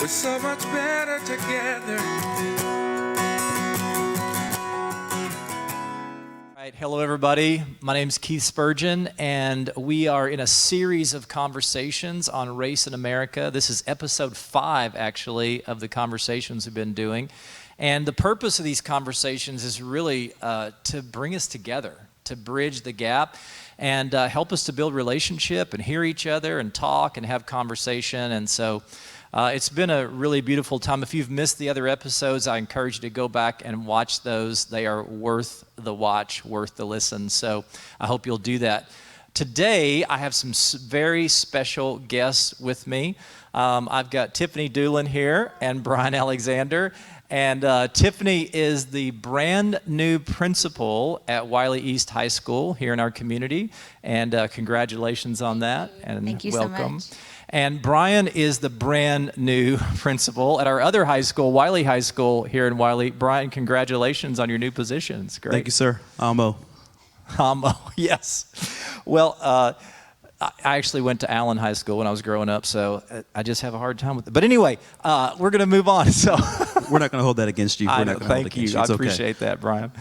We're so much better together. All right, hello everybody. My name is Keith Spurgin, and we are in a series of conversations on race in America. This is episode 5, actually, of the conversations we've been doing. And the purpose of these conversations is really to bring us together, to bridge the gap, and help us to build relationship and hear each other and talk and have conversation. And so it's been a really beautiful time. If you've missed the other episodes, I encourage you to go back and watch those. They are worth the watch, worth the listen. So I hope you'll do that. Today, I have some very special guests with me. I've got Tiffany Doolan here and Brian Alexander. And Tiffany is the brand new principal at Wylie East High School here in our community. And congratulations on that. And thank you welcome. so much. And Brian is the brand new principal at our other high school, Wylie High School here in Wylie. Brian, congratulations on your new position. It's great. Thank you, sir. Amo, yes. Well, I actually went to Allen High School when I was growing up, so I just have a hard time with it. But anyway, we're going to move on. So we're not going to hold that against you. I know, thank you. I appreciate that, Brian.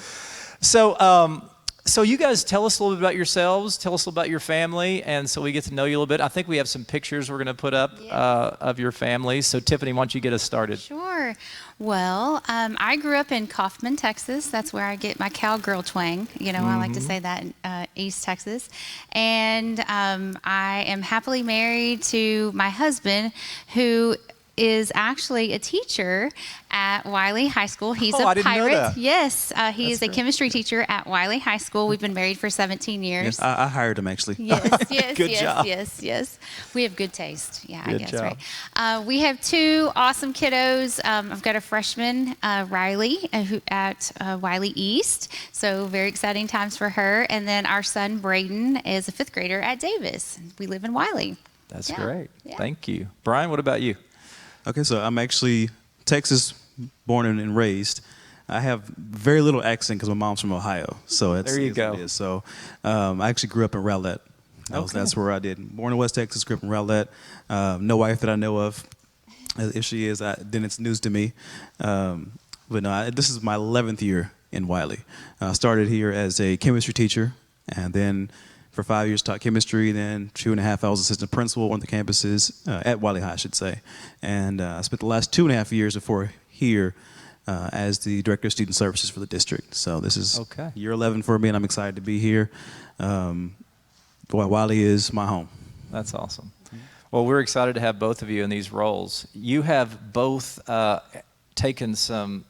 So you guys tell us a little bit about yourselves, tell us a little about your family, and so we get to know you a little bit. I think we have some pictures we're going to put up of your family. So Tiffany, why don't you get us started? Sure. Well, I grew up in Kaufman, Texas. That's where I get my cowgirl twang. You know, I like to say that in East Texas. And I am happily married to my husband, who is actually a teacher at Wylie High School. He's a I didn't know pirate. that. Yes, he is a great. chemistry teacher at Wylie High School. We've been married for 17 years. Yes, I hired him actually. Yes, Good job. yes. We have good taste. Yeah, Good I guess, job. right. We have 2 awesome kiddos. I've got a freshman, Riley, who at Wylie East. So very exciting times for her. And then our son, Braden, is a 5th grader at Davis. We live in Wylie. That's great. Yeah. Thank you. Brian, what about you? Okay, so I'm actually Texas born and raised. I have very little accent because my mom's from Ohio. So it's, there you it's go. what it is. So I actually grew up in Rowlett. That's where I did. Born in West Texas, grew up in Rowlett. No wife that I know of. If she is, then it's news to me. But no, this is my 11th year in Wylie. I started here as a chemistry teacher, and then for 5 years taught chemistry. Then 2.5 I was assistant principal on the campuses at Wylie High, I should say. And I spent the last 2.5 years before here as the director of student services for the district. So this is year 11 for me, and I'm excited to be here. Wylie is my home. That's awesome. Well, we're excited to have both of you in these roles. You have both taken some,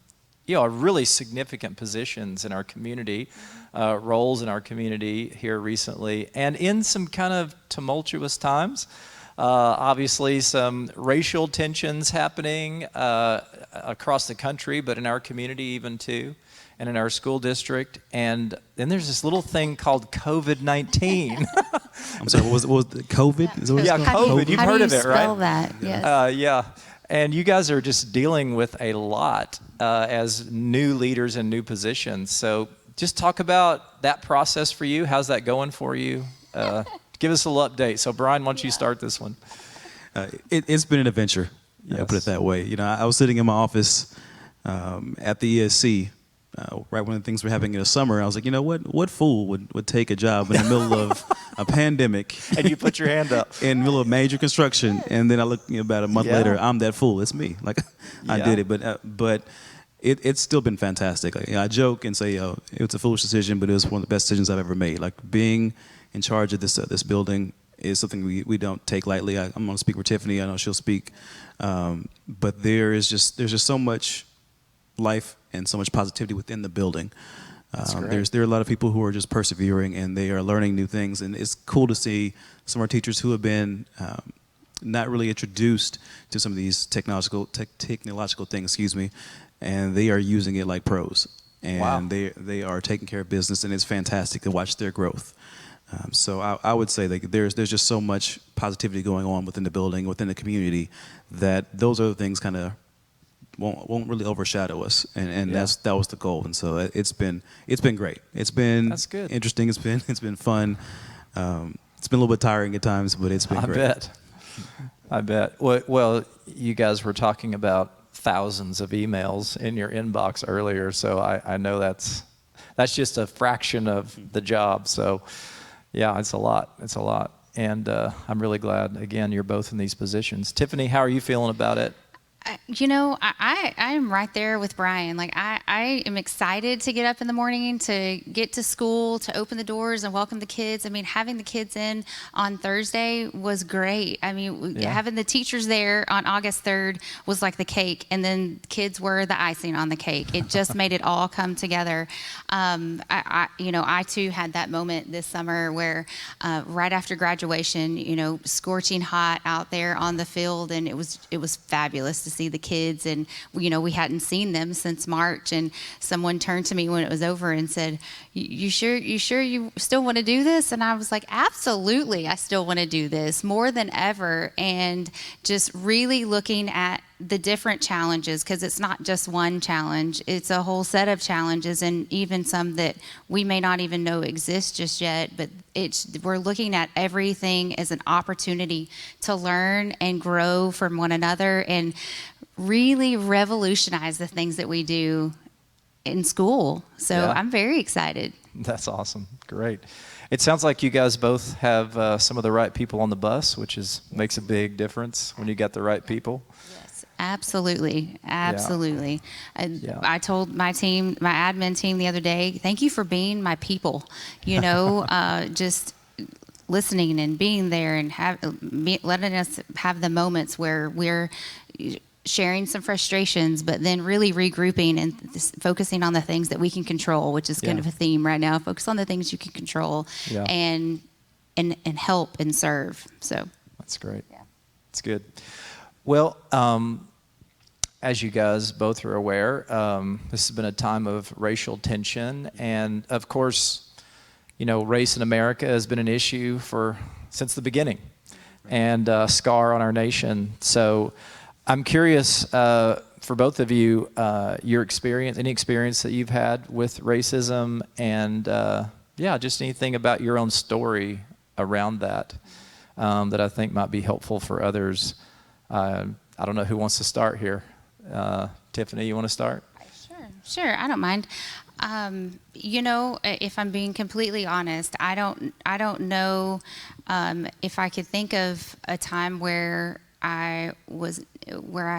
really significant positions in our community, roles in our community here recently, and in some kind of tumultuous times. Obviously, some racial tensions happening across the country, but in our community even too, and in our school district. And then there's this little thing called COVID-19. I'm sorry, what was the COVID? Is that what it's called? COVID. You've heard of it, right? How do you spell that? Yes. Yeah. And you guys are just dealing with a lot as new leaders in new positions. So just talk about that process for you. How's that going for you? Give us a little update. So Brian, why don't you start this one? It's been an adventure. I'll put it that way. I was sitting in my office at the ESC right when things were happening in the summer. I was like, what fool would take a job in the middle of a pandemic? And you put your hand up. In the middle of major construction. And then I look about a month later, I'm that fool. It's me. I did it. But it's still been fantastic. I joke and say, it was a foolish decision, but it was one of the best decisions I've ever made. Being in charge of this building is something we don't take lightly. I'm going to speak for Tiffany. I know she'll speak. But there's just so much life and so much positivity within the building. There are a lot of people who are just persevering, and they are learning new things. And it's cool to see some of our teachers who have been not really introduced to some of these technological things, and they are using it like pros. And they are taking care of business, and it's fantastic to watch their growth. So I would say that there's just so much positivity going on within the building, within the community, that those other things kind of won't really overshadow us, and that was the goal. And so it's been great. It's been That's good. Interesting. It's been fun. It's been a little bit tiring at times, but it's been great. I bet. I bet. Well, you guys were talking about thousands of emails in your inbox earlier, so I know that's just a fraction of the job. So, yeah, it's a lot. It's a lot. And I'm really glad, again, you're both in these positions. Tiffany, how are you feeling about it? I am right there with Brian. Like I am excited to get up in the morning, to get to school, to open the doors and welcome the kids. I mean, having the kids in on Thursday was great. I mean, having the teachers there on August 3rd was like the cake, and then kids were the icing on the cake. It just made it all come together. I too had that moment this summer where right after graduation, scorching hot out there on the field, and it was fabulous to see the kids, and we hadn't seen them since March, and someone turned to me when it was over and said, you sure you still want to do this? And I was like, absolutely, I still want to do this more than ever. And just really looking at the different challenges, because it's not just one challenge, it's a whole set of challenges, and even some that we may not even know exist just yet, but we're looking at everything as an opportunity to learn and grow from one another and really revolutionize the things that we do in school. So I'm very excited. That's awesome. Great. It sounds like you guys both have some of the right people on the bus, which makes a big difference when you get the right people. Yes, absolutely. Absolutely. I told my team, my admin team the other day, thank you for being my people, just listening and being there and letting us have the moments where we're sharing some frustrations, but then really regrouping and focusing on the things that we can control, which is kind of a theme right now. Focus on the things you can control and help and serve. So that's great. Yeah, it's good. Well, as you guys both are aware, this has been a time of racial tension, and of course, race in America has been an issue since the beginning, and a scar on our nation. So I'm curious, for both of you, your experience, any experience that you've had with racism, and just anything about your own story around that that I think might be helpful for others. I don't know who wants to start here. Tiffany, you want to start? Sure, I don't mind. If I'm being completely honest, I don't know if I could think of a time where I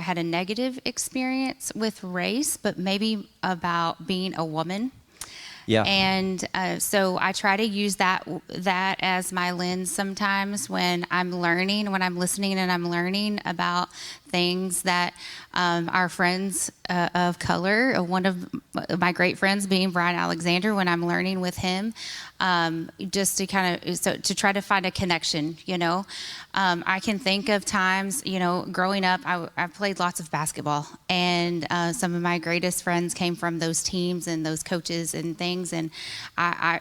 had a negative experience with race, but maybe about being a woman. Yeah. And so I try to use that as my lens sometimes when I'm listening and I'm learning about things that our friends of color, one of my great friends being Brian Alexander, when I'm learning with him, just to to try to find a connection, I can think of times, growing up, I played lots of basketball, and some of my greatest friends came from those teams and those coaches and things. And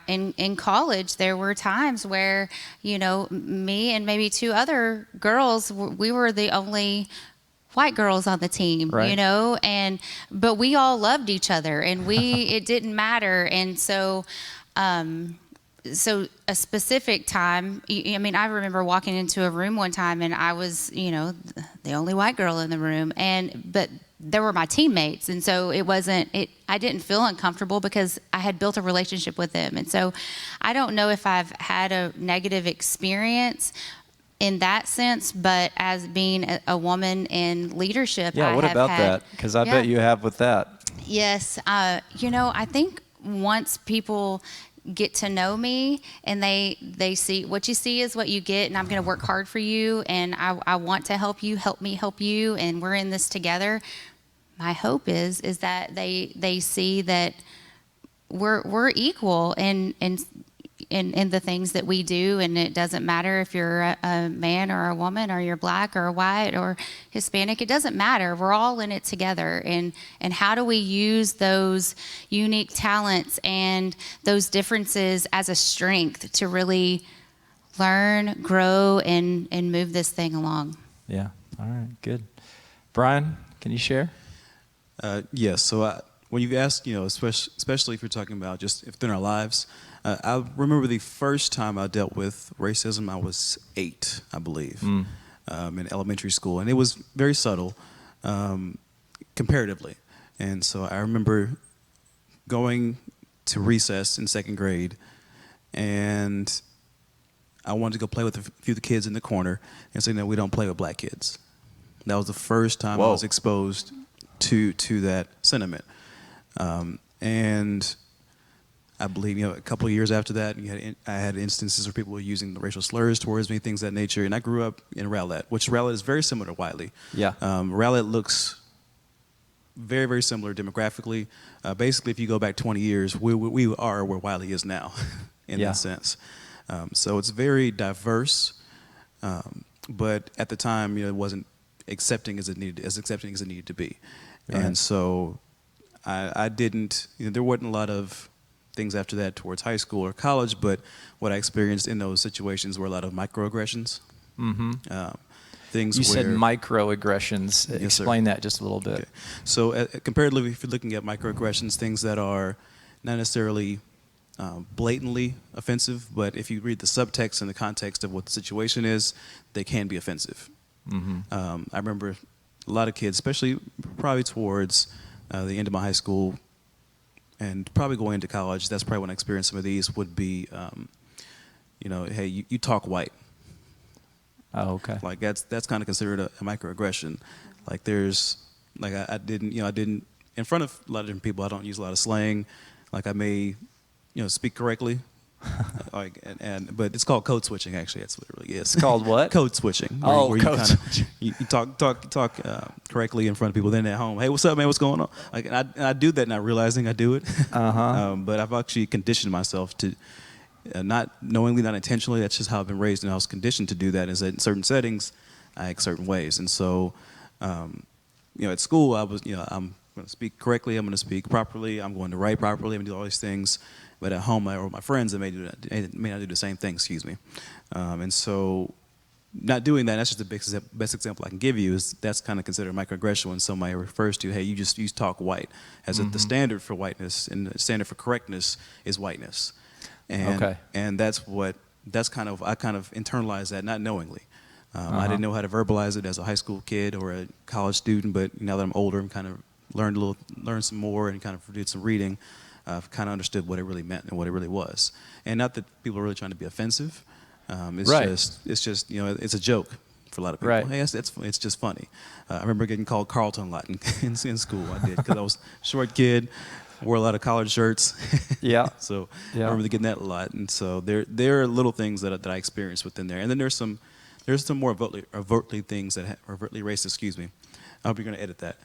in college, there were times where, me and maybe two other girls, we were the only white girls on the team, right. But we all loved each other, and it didn't matter. And so a specific time, I remember walking into a room one time, and I was, the only white girl in the room, but there were my teammates. And so I didn't feel uncomfortable because I had built a relationship with them. And so I don't know if I've had a negative experience in that sense, but as being a woman in leadership, what about that? Because I bet you have with that. Yes. I think once people get to know me and they see what you see is what you get, and I'm going to work hard for you, and I want to help me help you, and we're in this together. My hope is that they see that we're equal in the things that we do, and it doesn't matter if you're a man or a woman, or you're black or white or Hispanic. It doesn't matter. We're all in it together. And how do we use those unique talents and those differences as a strength to really learn, grow, and move this thing along? Yeah. All right. Good. Brian, can you share? Yes. So when you ask, especially if you're talking about just within our lives, I remember the first time I dealt with racism, I was 8, I believe. in elementary school, and it was very subtle comparatively. And so I remember going to recess in second grade, and I wanted to go play with a few of the kids in the corner and say, no, we don't play with black kids. That was the first time I was exposed to that sentiment. And I believe, a couple of years after that, I had instances where people were using the racial slurs towards me, things of that nature. And I grew up in Rowlett, which Rowlett is very similar to Wylie. Yeah. Rowlett looks very, very similar demographically. Basically, if you go back 20 years, we are where Wylie is now, in that sense. So it's very diverse, but at the time, it wasn't accepting as it needed to be. Right. And so I didn't. There wasn't a lot of things after that towards high school or college, but what I experienced in those situations were a lot of microaggressions. Mm-hmm. Things you where, said microaggressions. Yes, Explain that just a little bit. Okay. So comparatively, if you're looking at microaggressions, things that are not necessarily blatantly offensive, but if you read the subtext and the context of what the situation is, they can be offensive. Mm-hmm. I remember a lot of kids, especially probably towards the end of my high school and probably going into college, that's probably when I experienced some of these, would be, hey, you talk white. Oh, okay. Like that's kind of considered a microaggression. Like I didn't in front of a lot of different people. I don't use a lot of slang. Like I may, speak correctly. But it's called code switching. Actually, that's what it really is. It's called what? Code switching. Where code switching. You talk correctly in front of people. Then at home, hey, what's up, man? What's going on? Like, and I do that not realizing I do it. But I've actually conditioned myself to. Not knowingly, not intentionally. That's just how I've been raised, and I was conditioned to do that. Is that in certain settings, I act certain ways, and so, at school, I was, I'm going to speak correctly, I'm going to speak properly, I'm going to write properly, I'm going to do all these things. But at home, or my friends, they may not do the same thing. Excuse me, and so, not doing that. That's just the best example I can give you. Is that's kind of considered microaggression when somebody refers to, hey, you talk white, as if the standard for whiteness and the standard for correctness is whiteness. And that's kind of I internalized that not knowingly. I didn't know how to verbalize it as a high school kid or a college student, but now that I'm older, I'm kind of learned some more and kind of did some reading. I've kind of understood what it really meant and what it really was. And not that people are really trying to be offensive. It's just it's a joke for a lot of people. Right. Hey, it's just funny. I remember getting called Carlton a lot in school. I did because I was a short kid. Wore a lot of collared shirts. Yeah. So I remember getting that a lot. And so there are little things that I experienced within there. And then there's some more overtly things that are overtly racist. Excuse me. I hope you're going to edit that.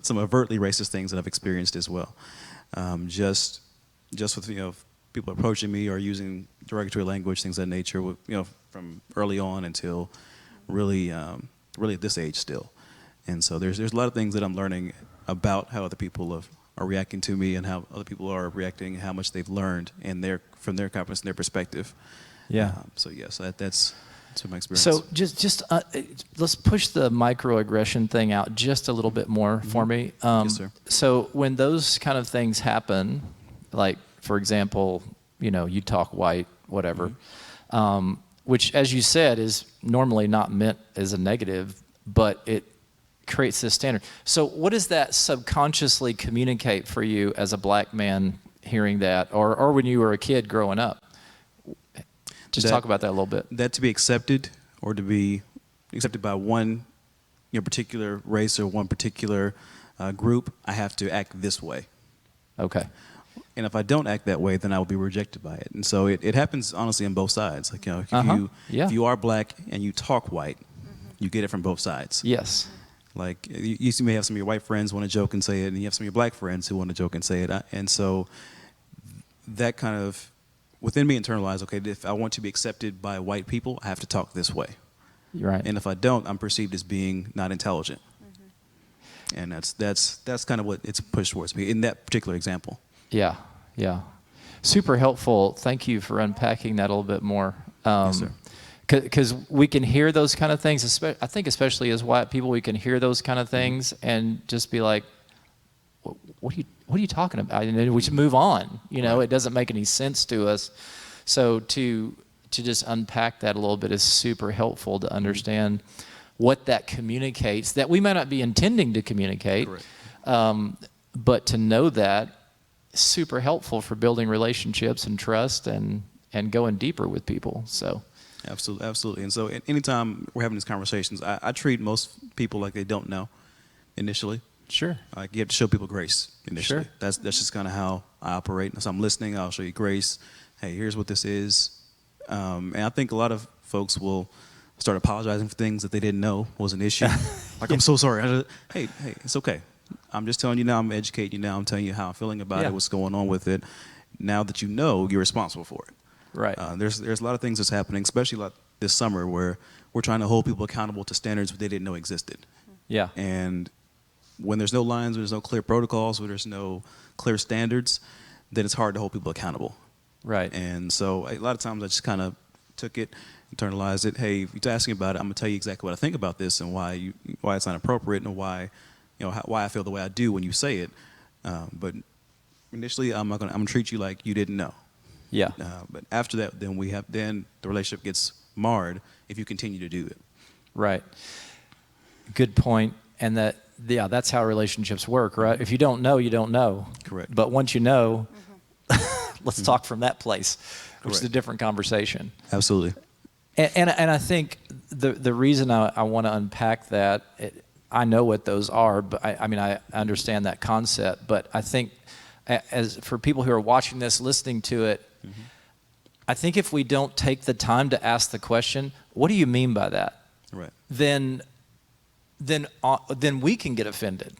Some overtly racist things that I've experienced as well. Just with people approaching me or using derogatory language, things of that nature. From early on until really at this age still. And so there's a lot of things that I'm learning about how other people are reacting to me and how other people are reacting, how much they've learned from their confidence and their perspective. Yeah. So yes, that's my experience. So just let's push the microaggression thing out just a little bit more for me. Yes, sir. So when those kind of things happen, like for example, you talk white, whatever, which as you said is normally not meant as a negative, but it creates this standard. So what does that subconsciously communicate for you as a black man hearing that, or when you were a kid growing up? Just talk about that a little bit. That to be accepted, or to be accepted by one particular race or one particular group, I have to act this way. Okay. And if I don't act that way, then I will be rejected by it. And so it happens honestly on both sides. Like if you are black and you talk white, you get it from both sides. Yes. Like you may have some of your white friends want to joke and say it, and you have some of your black friends who want to joke and say it. And so that kind of within me internalized, okay, if I want to be accepted by white people, I have to talk this way. You're right. And if I don't, I'm perceived as being not intelligent. And that's kind of what it's pushed towards me in that particular example. Yeah. Super helpful. Thank you for unpacking that a little bit more. Yes, sir. Because we can hear those kind of things, I think especially as white people, we can hear those kind of things and just be like, what are you talking about? And then we should move on. Right. It doesn't make any sense to us. So to to just unpack that a little bit is super helpful to understand what that communicates that we might not be intending to communicate. But to know that is super helpful for building relationships and trust and going deeper with people. So Absolutely. And so anytime we're having these conversations, I treat most people like they don't know initially. Sure. Like you have to show people grace initially. Sure. That's just kind of how I operate. So I'm listening, I'll show you grace. Hey, here's what this is. And I think a lot of folks will start apologizing for things that they didn't know was an issue. Like, I'm so sorry. Hey, it's okay. I'm just telling you now, I'm educating you now, I'm telling you how I'm feeling about it, what's going on with it. Now that you know, you're responsible for it. Right. There's a lot of things that's happening, especially like this summer, where we're trying to hold people accountable to standards that they didn't know existed. Yeah. And when there's no lines, when there's no clear protocols, when there's no clear standards, then it's hard to hold people accountable. Right. And so a lot of times I just kind of took it, internalized it. Hey, if you're asking about it, I'm gonna tell you exactly what I think about this and why it's not appropriate and why I feel the way I do when you say it. But initially, I'm gonna treat you like you didn't know. Yeah. But after that, then the relationship gets marred if you continue to do it. Right. Good point. And that's how relationships work, right? If you don't know, you don't know. Correct. But once you know, let's talk from that place, which is a Correct. different conversation. Absolutely. And I think the reason I want to unpack that, I know what those are, but I understand that concept. But I think as for people who are watching this, listening to it, I think if we don't take the time to ask the question, what do you mean by that? Right. Then we can get offended.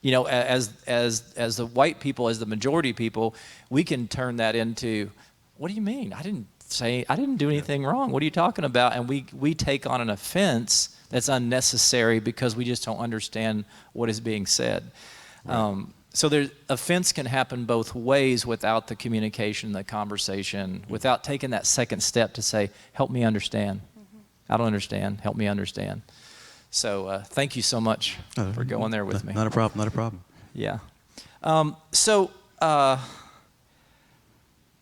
As the white people, as the majority people, we can turn that into, what do you mean? I didn't do anything wrong. What are you talking about? And we take on an offense that's unnecessary because we just don't understand what is being said. Right. So offense can happen both ways without the communication, the conversation, without taking that second step to say, help me understand. I don't understand. Help me understand. So thank you so much for going there with me. Not a problem. Yeah.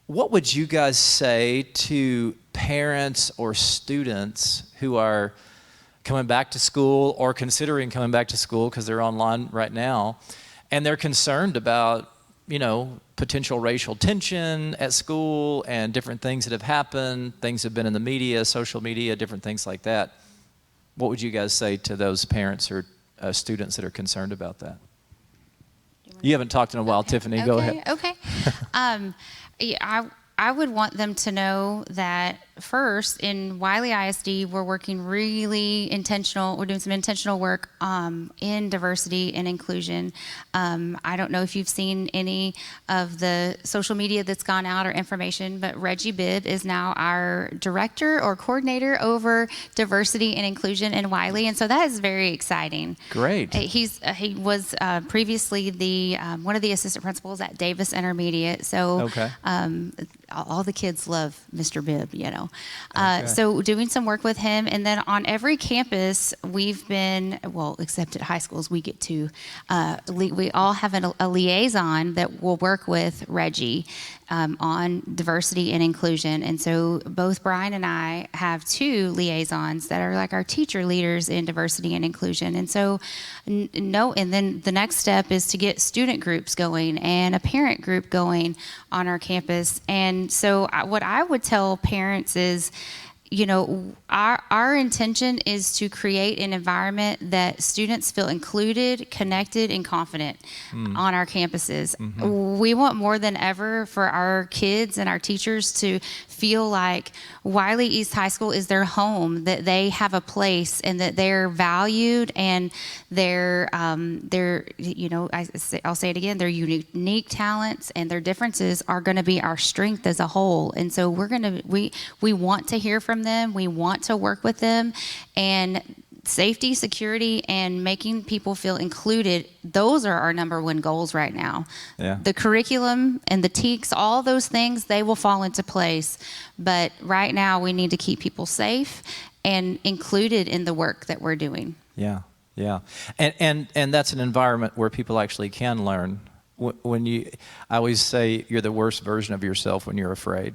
What would you guys say to parents or students who are coming back to school or considering coming back to school because they're online right now, and they're concerned about, potential racial tension at school and different things that have happened, things have been in the media, social media, different things like that? What would you guys say to those parents or students that are concerned about that? You haven't talked in a while, okay. Tiffany. Go ahead. Okay. I would want them to know that first in Wylie ISD, we're working really intentional. We're doing some intentional work in diversity and inclusion. I don't know if you've seen any of the social media that's gone out or information, but Reggie Bibb is now our director or coordinator over diversity and inclusion in Wylie, and so that is very exciting. Great. He was previously the one of the assistant principals at Davis Intermediate. So okay. All the kids love Mr. Bibb, Okay. So doing some work with him. And then on every campus, we've been, except at high schools, we get to, we all have a liaison that will work with Reggie on diversity and inclusion. And so both Brian and I have two liaisons that are like our teacher leaders in diversity and inclusion. And so, and then the next step is to get student groups going and a parent group going on our campus. And so what I would tell parents is, our intention is to create an environment that students feel included, connected, and confident on our campuses. Mm-hmm. We want more than ever for our kids and our teachers to feel like Wylie East High School is their home, that they have a place and that they're valued and I'll say it again, their unique talents and their differences are going to be our strength as a whole. And so we want to hear from them. We want to work with them, and safety, security, and making people feel included, those are our number one goals right now. Yeah. The curriculum and the TEKS, all those things, they will fall into place. But right now we need to keep people safe and included in the work that we're doing. Yeah. Yeah. And that's an environment where people actually can learn. I always say you're the worst version of yourself when you're afraid.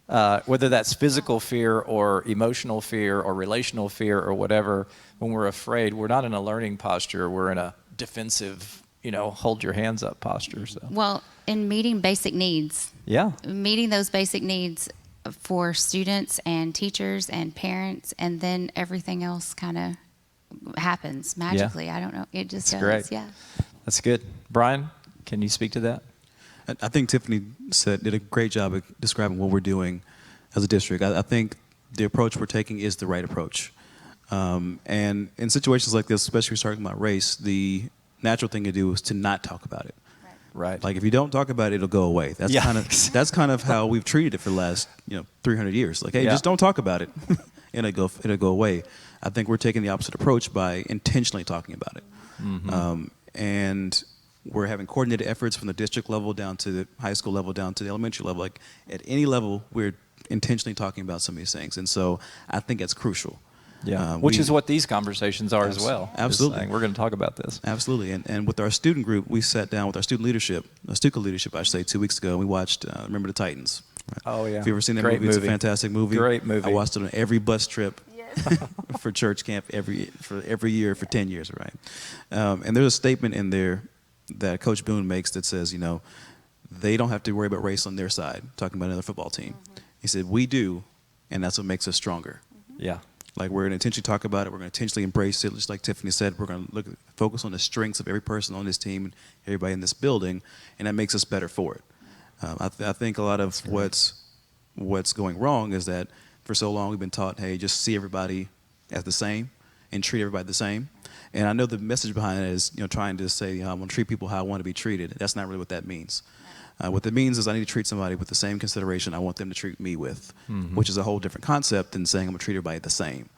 whether that's physical fear or emotional fear or relational fear or whatever. When we're afraid, we're not in a learning posture. We're in a defensive, hold your hands up posture. So. Well, in meeting basic needs. Yeah. Meeting those basic needs for students and teachers and parents, and then everything else kind of happens magically. I don't know. It just does. Great. Yeah. That's good. Brian, can you speak to that? I think Tiffany did a great job of describing what we're doing as a district. I think the approach we're taking is the right approach. And in situations like this, especially talking about race, the natural thing to do is to not talk about it. Right. Like if you don't talk about it, it'll go away. That's kind of how we've treated it for the last 300 years. Like, hey, just don't talk about it, and it'll go away. I think we're taking the opposite approach by intentionally talking about it. Mm-hmm. And we're having coordinated efforts from the district level down to the high school level, down to the elementary level. Like at any level, we're intentionally talking about some of these things. And so I think that's crucial. Yeah, which is what these conversations are as well. Absolutely. We're going to talk about this. Absolutely. And with our student group, we sat down with our student leadership, Stuka leadership, I should say, 2 weeks ago, and we watched Remember the Titans. Right? Oh, yeah. If you've ever seen that movie, it's a fantastic movie. Great movie. I watched it on every bus trip for church camp every year for 10 years, right? And there's a statement in there that Coach Boone makes that says, they don't have to worry about race on their side, talking about another football team. Mm-hmm. He said, we do, and that's what makes us stronger. Mm-hmm. Yeah. Like we're going to intentionally talk about it. We're going to intentionally embrace it. Just like Tiffany said, we're going to focus on the strengths of every person on this team and everybody in this building, and that makes us better for it. I think a lot of what's going wrong is that for so long we've been taught, hey, just see everybody as the same and treat everybody the same. And I know the message behind it is, trying to say, I'm going to treat people how I want to be treated. That's not really what that means. What it means is I need to treat somebody with the same consideration I want them to treat me with, which is a whole different concept than saying I'm going to treat everybody the same.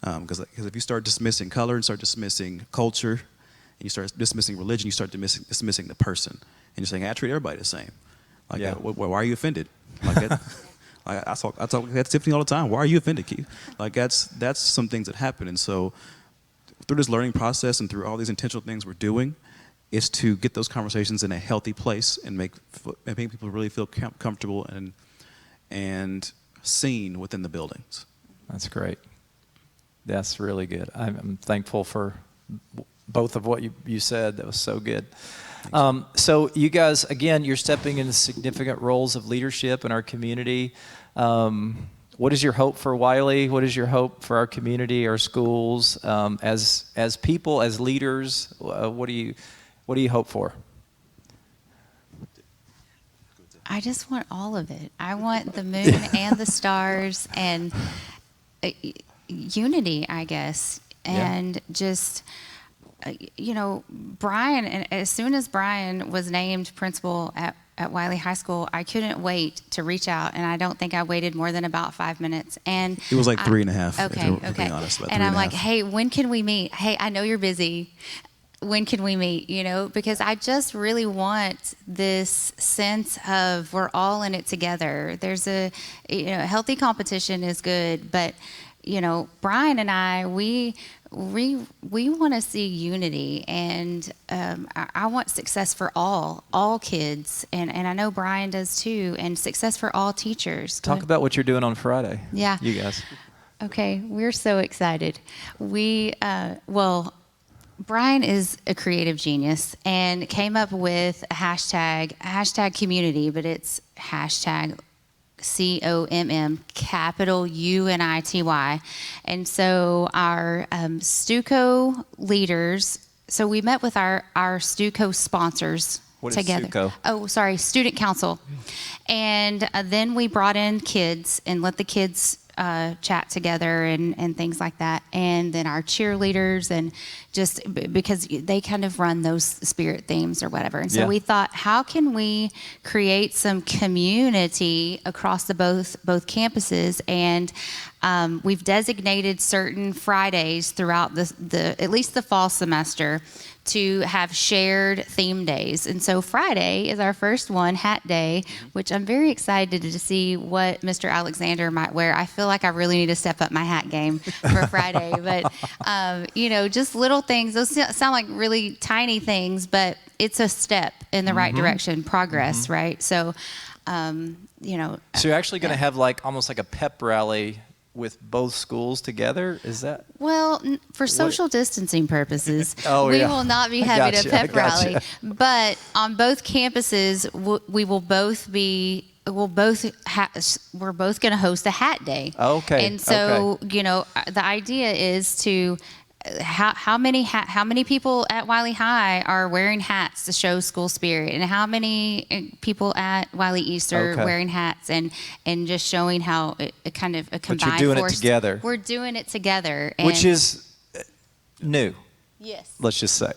Because if you start dismissing color and start dismissing culture, and you start dismissing religion, you start dismissing the person. And you're saying, I treat everybody the same. Like, why are you offended? Like that, I talk like that to Tiffany all the time. Why are you offended, Keith? Like that's some things that happen. And so through this learning process and through all these intentional things we're doing, is to get those conversations in a healthy place and make people really feel comfortable and seen within the buildings. That's great. That's really good. I'm thankful for both of what you said. That was so good. So you guys, again, you're stepping into significant roles of leadership in our community. What is your hope for Wylie? What is your hope for our community, our schools? As people, as leaders, what do you hope for? I just want all of it. I want the moon and the stars and unity, I guess. And just, Brian, and as soon as Brian was named principal at Wylie High School, I couldn't wait to reach out, and I don't think I waited more than about 5 minutes. And it was like 3.5. Okay. Being honest, and I'm like, hey, when can we meet? Hey, I know you're busy. When can we meet? Because I just really want this sense of we're all in it together. There's healthy competition is good, but Brian and I, we want to see unity, and I want success for all kids, and I know Brian does too, and success for all teachers. Talk about what you're doing on Friday. Yeah. You guys. Okay, we're so excited. Brian is a creative genius and came up with a hashtag community, but it's hashtag COMM, capital UNITY. And so our Stuco leaders, so we met with our Stuco sponsors together. Stuco? Oh, sorry, Student Council. And then we brought in kids and let the kids chat together and things like that. And then our cheerleaders, and just because they kind of run those spirit themes or whatever. And so we thought, how can we create some community across both campuses? And we've designated certain Fridays throughout the at least the fall semester to have shared theme days. And so Friday is our first one, Hat Day, which I'm very excited to see what Mr. Alexander might wear. I feel like I really need to step up my hat game for Friday. But, just little things. Those sound like really tiny things, but it's a step in the right direction, progress, right? So So you're actually going to have like almost like a pep rally with both schools together? Is that? Well, for social distancing purposes, Oh, we yeah. will not be I having gotcha, a pep I gotcha. rally. But on both campuses, we will both be. We're both going to host a hat day. Okay, And so, the idea is to how many people at Wylie High are wearing hats to show school spirit, and how many people at Wylie East are Okay. wearing hats, and just showing how it kind of a combined doing it force. together. We're doing it together, Which is new, yes, let's just say.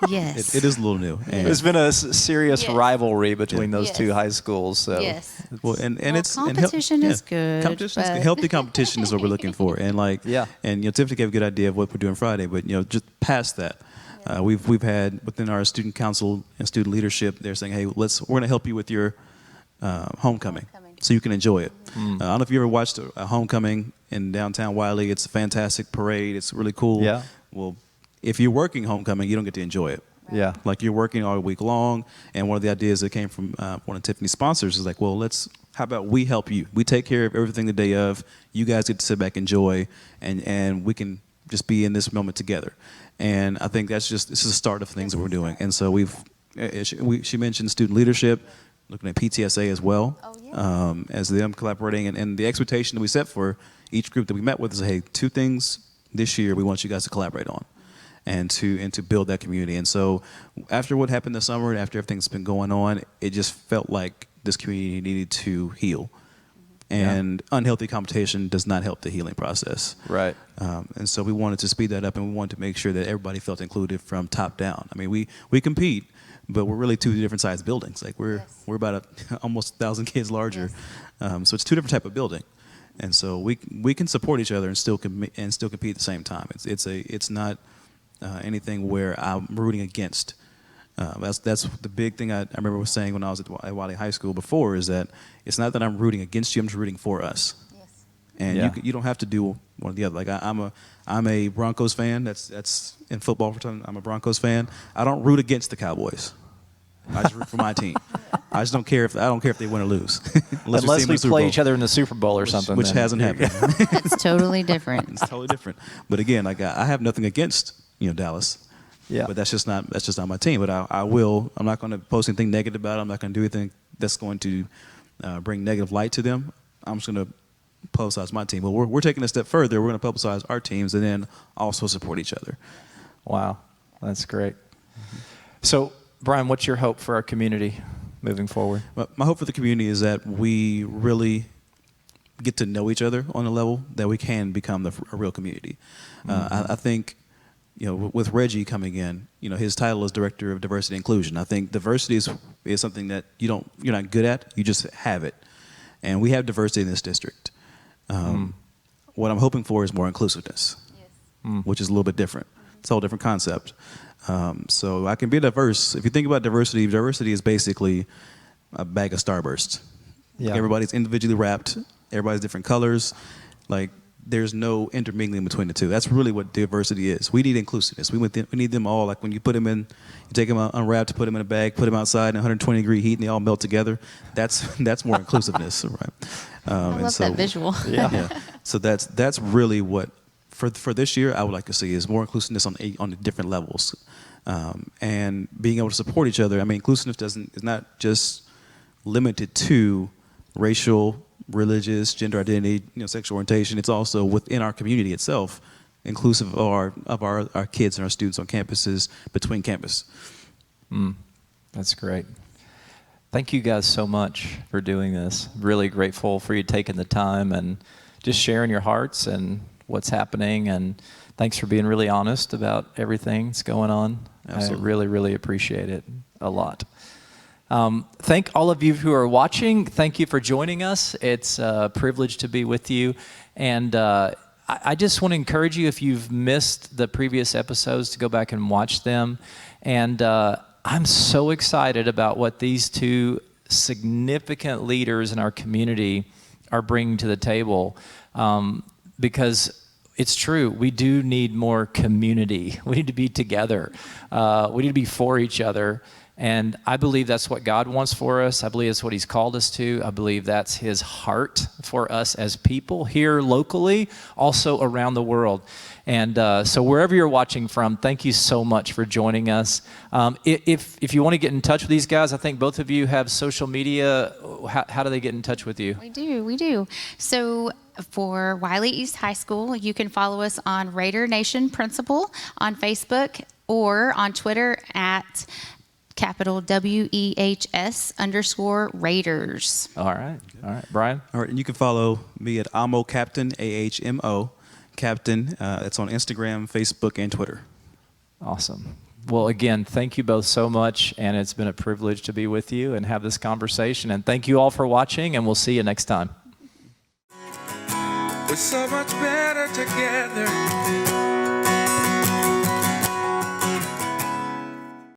yes, It is a little new. And, There's been a serious Yes. rivalry between those Yes. two high schools. So. yes. well, and Well, it's and competition is good, Competition is but- good. Healthy competition is what we're looking for, and Yeah. and Tiffany gave a good idea of what we're doing Friday, but just past that, we've had within our student council and student leadership, they're saying, hey, we're going to help you with your homecoming, so you can enjoy it. I don't know if you ever watched a homecoming in downtown Wylie. It's a fantastic parade. It's really cool. Yeah. Well, if you're working homecoming, you don't get to enjoy it. Yeah. Like you're working all week long, and one of the ideas that came from one of Tiffany's sponsors is like, well, how about we help you? We take care of everything the day of. You guys get to sit back, enjoy, and we can just be in this moment together. And I think this is the start of things that we're doing. And so she mentioned student leadership, looking at PTSA as well, as them collaborating, and the expectation that we set for each group that we met with is, hey, 2 things this year we want you guys to collaborate on. And to build that community. And so after what happened this summer, and after everything's been going on, it just felt like this community needed to heal. And unhealthy competition does not help the healing process. Right. And so we wanted to speed that up, and we wanted to make sure that everybody felt included from top down. I mean, we compete, but we're really 2 different sized buildings. Like we're about almost 1,000 kids larger. So it's 2 different type of building. And so we can support each other and still compete at the same time. It's not anything where I'm rooting against. That's the big thing I remember was saying when I was at Wylie High School before, is that it's not that I'm rooting against you, I'm just rooting for us. Yes. And you don't have to do one or the other. Like I'm a Broncos fan. That's in football for time. I'm a Broncos fan. I don't root against the Cowboys. I just root for my team. I don't care if they win or lose. Unless we play each other in the Super Bowl or something. which then. hasn't happened. It's totally different. It's totally different. But again, like I have nothing against Dallas. Yeah. But that's just not my team. But I'm not going to post anything negative about it. I'm not going to do anything that's going to bring negative light to them. I'm just going to publicize my team. But we're taking a step further. We're going to publicize our teams and then also support each other. Wow, that's great. So, Brian, what's your hope for our community moving forward? My hope for the community is that we really get to know each other on a level that we can become a real community. I think, with Reggie coming in, his title is Director of Diversity and Inclusion. I think diversity is something that you're not good at. You just have it, and we have diversity in this district. What I'm hoping for is more inclusiveness, which is a little bit different. It's a whole different concept. So I can be diverse. If you think about diversity is basically a bag of Starburst. Yeah. Everybody's individually wrapped. Everybody's different colors. Like there's no intermingling between the two. That's really what diversity is. We need inclusiveness. We need them all. Like when you put them in, you take them out unwrapped, put them in a bag, put them outside in 120-degree heat, and they all melt together. That's more inclusiveness, right? I love that visual. Yeah. So that's really what for this year I would like to see is more inclusiveness on the different levels, and being able to support each other. I mean, inclusiveness is not just limited to racial, religious, gender identity, sexual orientation. It's also within our community itself, inclusive of our kids and our students on campuses, between campus. That's great. Thank you guys so much for doing this. Really grateful for you taking the time and just sharing your hearts and what's happening. And thanks for being really honest about everything that's going on. Absolutely. I really, really appreciate it a lot. Thank all of you who are watching. Thank you for joining us. It's a privilege to be with you. And I just want to encourage you, if you've missed the previous episodes, to go back and watch them. And I'm so excited about what these 2 significant leaders in our community are bringing to the table, because it's true. We do need more community. We need to be together. We need to be for each other. And I believe that's what God wants for us. I believe that's what he's called us to. I believe that's his heart for us as people here locally, also around the world. And so wherever you're watching from, thank you so much for joining us. If you want to get in touch with these guys, I think both of you have social media. How do they get in touch with you? We do. So for Wylie East High School, you can follow us on Raider Nation Principal on Facebook or on Twitter at WEHS_Raiders. All right. Brian? All right, and you can follow me at Amo Captain, AHMO Captain. It's on Instagram, Facebook, and Twitter. Awesome. Well, again, thank you both so much, and it's been a privilege to be with you and have this conversation. And thank you all for watching, and we'll see you next time. We're so much better together.